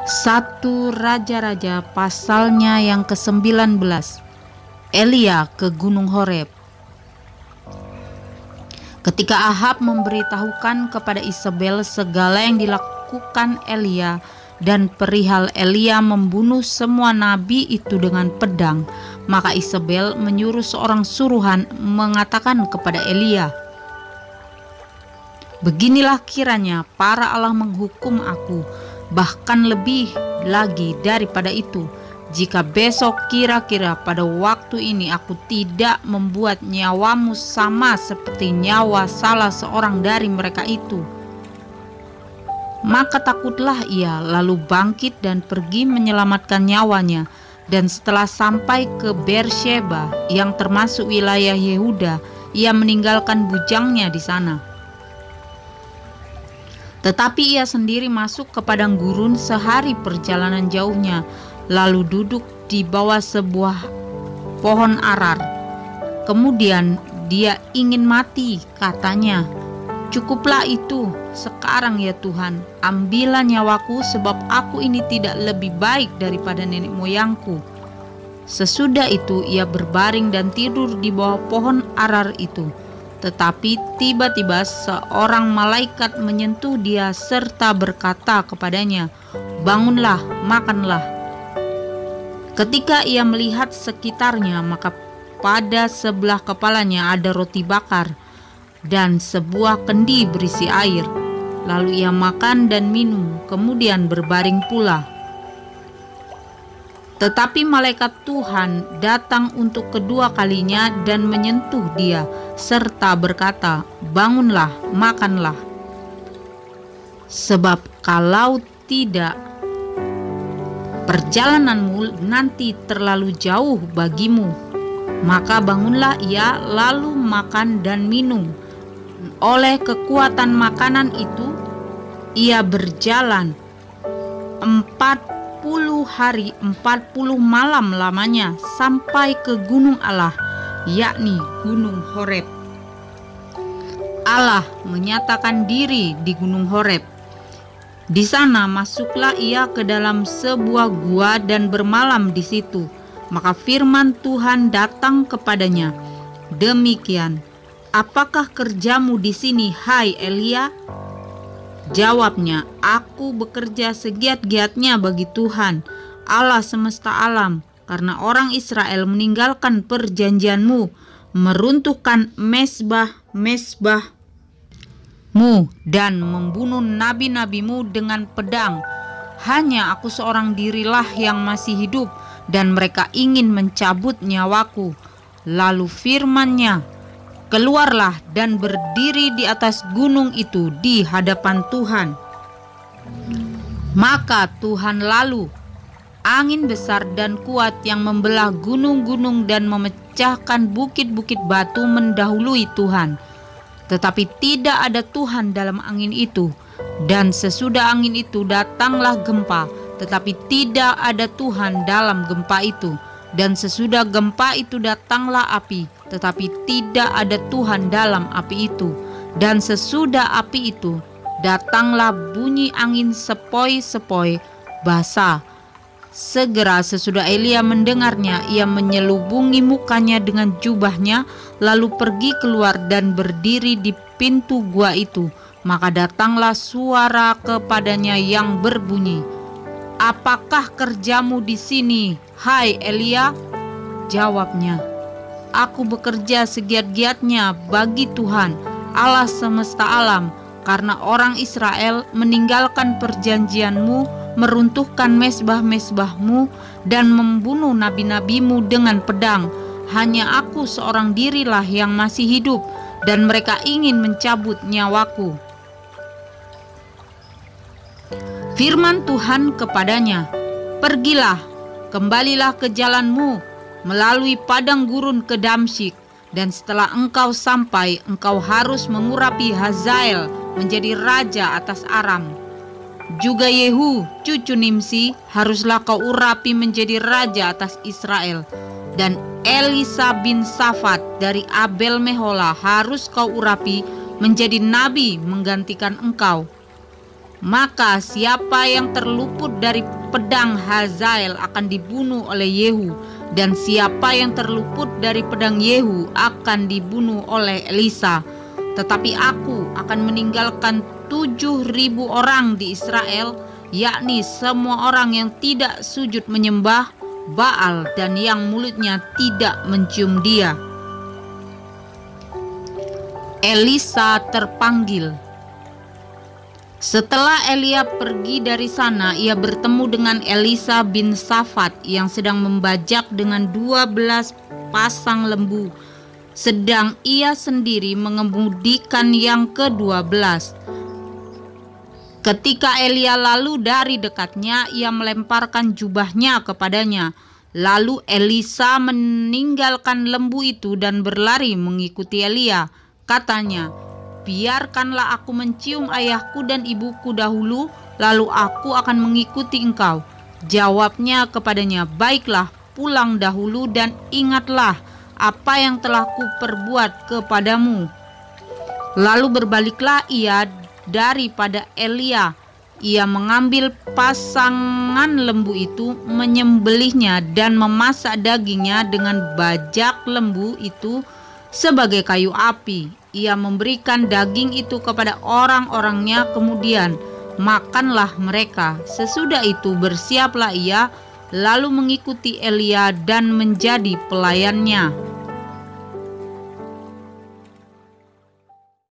1 Raja-Raja pasalnya yang ke-19. Elia ke Gunung Horeb. Ketika Ahab memberitahukan kepada Isabel segala yang dilakukan Elia dan perihal Elia membunuh semua nabi itu dengan pedang, maka Isabel menyuruh seorang suruhan mengatakan kepada Elia, "Beginilah kiranya para Allah menghukum aku, bahkan lebih lagi daripada itu, jika besok kira-kira pada waktu ini aku tidak membuat nyawamu sama seperti nyawa salah seorang dari mereka itu." Maka takutlah ia, lalu bangkit dan pergi menyelamatkan nyawanya. Dan setelah sampai ke Beersheba yang termasuk wilayah Yehuda, ia meninggalkan bujangnya di sana. Tetapi ia sendiri masuk ke padang gurun sehari perjalanan jauhnya, lalu duduk di bawah sebuah pohon arar. Kemudian dia ingin mati, katanya, "Cukuplah itu, sekarang ya Tuhan, ambillah nyawaku, sebab aku ini tidak lebih baik daripada nenek moyangku." Sesudah itu ia berbaring dan tidur di bawah pohon arar itu. Tetapi tiba-tiba seorang malaikat menyentuh dia serta berkata kepadanya, "Bangunlah, makanlah." Ketika ia melihat sekitarnya, maka pada sebelah kepalanya ada roti bakar dan sebuah kendi berisi air. Lalu ia makan dan minum, kemudian berbaring pula. Tetapi malaikat Tuhan datang untuk kedua kalinya dan menyentuh dia, serta berkata, "Bangunlah, makanlah. Sebab kalau tidak, perjalananmu nanti terlalu jauh bagimu." Maka bangunlah ia, lalu makan dan minum. Oleh kekuatan makanan itu, ia berjalan 40 hari 40 malam lamanya sampai ke gunung Allah, yakni Gunung Horeb. Allah menyatakan diri di Gunung Horeb. Di sana masuklah ia ke dalam sebuah gua dan bermalam di situ. Maka firman Tuhan datang kepadanya, demikian, "Apakah kerjamu di sini, hai Elia?" Jawabnya, "Aku bekerja segiat-giatnya bagi Tuhan, Allah semesta alam, karena orang Israel meninggalkan perjanjianmu, meruntuhkan mezbah-mezbahmu, dan membunuh nabi-nabimu dengan pedang. Hanya aku seorang dirilah yang masih hidup, dan mereka ingin mencabut nyawaku." Lalu firman-Nya, "Keluarlah dan berdiri di atas gunung itu di hadapan Tuhan." Maka Tuhan lalu, angin besar dan kuat yang membelah gunung-gunung dan memecahkan bukit-bukit batu mendahului Tuhan. Tetapi tidak ada Tuhan dalam angin itu. Dan sesudah angin itu datanglah gempa, tetapi tidak ada Tuhan dalam gempa itu. Dan sesudah gempa itu datanglah api, tetapi tidak ada Tuhan dalam api itu. Dan sesudah api itu datanglah bunyi angin sepoi-sepoi basah. Segera sesudah Elia mendengarnya, ia menyelubungi mukanya dengan jubahnya, lalu pergi keluar dan berdiri di pintu gua itu. Maka datanglah suara kepadanya yang berbunyi, "Apakah kerjamu di sini, hai Elia?" Jawabnya, "Aku bekerja segiat-giatnya bagi Tuhan, Allah semesta alam, karena orang Israel meninggalkan perjanjianmu, meruntuhkan mezbah-mezbahmu, dan membunuh nabi-nabimu dengan pedang. Hanya aku seorang dirilah yang masih hidup, dan mereka ingin mencabut nyawaku." Firman Tuhan kepadanya, "Pergilah, kembalilah ke jalanmu, melalui padang gurun ke Damsyik, dan setelah engkau sampai, engkau harus mengurapi Hazael menjadi raja atas Aram. Juga Yehu, cucu Nimsi, haruslah kau urapi menjadi raja atas Israel. Dan Elisa bin Safat dari Abel Mehola harus kau urapi menjadi nabi menggantikan engkau. Maka siapa yang terluput dari pedang Hazael akan dibunuh oleh Yehu, dan siapa yang terluput dari pedang Yehu akan dibunuh oleh Elisa. Tetapi aku akan meninggalkan 7.000 orang di Israel, yakni semua orang yang tidak sujud menyembah Baal dan yang mulutnya tidak mencium dia. Elisa terpanggil. Setelah Elia pergi dari sana, ia bertemu dengan Elisa bin Safat yang sedang membajak dengan 12 pasang lembu, sedang ia sendiri mengemudikan yang ke-12. Ketika Elia lalu dari dekatnya, ia melemparkan jubahnya kepadanya. Lalu Elisa meninggalkan lembu itu dan berlari mengikuti Elia. Katanya, "Biarkanlah aku mencium ayahku dan ibuku dahulu, lalu aku akan mengikuti engkau." Jawabnya kepadanya, "Baiklah, pulang dahulu dan ingatlah apa yang telah kuperbuat kepadamu." Lalu berbaliklah ia daripada Elia. Ia mengambil pasangan lembu itu, menyembelihnya dan memasak dagingnya dengan bajak lembu itu sebagai kayu api. Ia memberikan daging itu kepada orang-orangnya, kemudian makanlah mereka. Sesudah itu bersiaplah ia, lalu mengikuti Elia dan menjadi pelayannya.